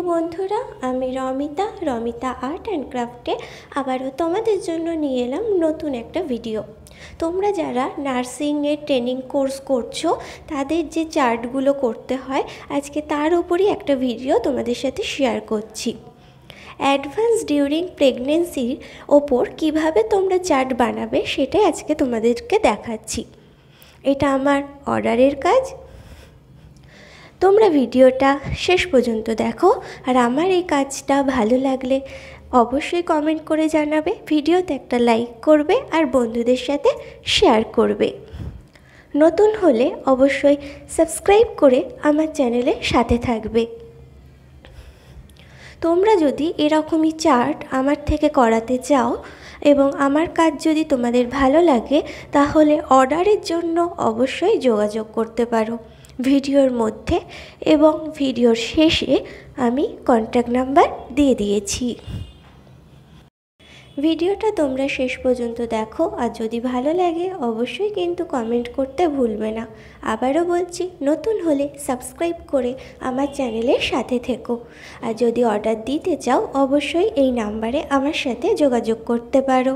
বন্ধুরা, আমি Romita art and ক্রাফটে আবারও তোমাদের জন্য নিয়ে এলাম নতুন একটা ভিডিও। তোমরা যারা নার্সিংয়ের ট্রেনিং কোর্স করছো তাদের যে চার্টগুলো করতে হয়, আজকে তার উপরই একটা ভিডিও তোমাদের সাথে শেয়ার করছি। অ্যাডভান্স ডিউরিং প্রেগনেন্সির ওপর কিভাবে তোমরা চার্ট বানাবে সেটাই আজকে তোমাদেরকে দেখাচ্ছি। এটা আমার অর্ডারের কাজ। তোমরা ভিডিওটা শেষ পর্যন্ত দেখো, আর আমার এই কাজটা ভালো লাগলে অবশ্যই কমেন্ট করে জানাবে, ভিডিওতে একটা লাইক করবে আর বন্ধুদের সাথে শেয়ার করবে। নতুন হলে অবশ্যই সাবস্ক্রাইব করে আমার চ্যানেলের সাথে থাকবে। তোমরা যদি এরকমই চার্ট আমার থেকে করাতে চাও এবং আমার কাজ যদি তোমাদের ভালো লাগে, তাহলে অর্ডারের জন্য অবশ্যই যোগাযোগ করতে পারো ভিডিওর মধ্যে, এবং ভিডিওর শেষে আমি কন্ট্যাক্ট নাম্বার দিয়ে দিয়েছি। ভিডিওটা তোমরা শেষ পর্যন্ত দেখো, আর যদি ভালো লাগে অবশ্যই কিন্তু কমেন্ট করতে ভুলবে না। আবারও বলছি, নতুন হলে সাবস্ক্রাইব করে আমার চ্যানেলের সাথে থেকো। আর যদি অর্ডার দিতে চাও অবশ্যই এই নাম্বারে আমার সাথে যোগাযোগ করতে পারো।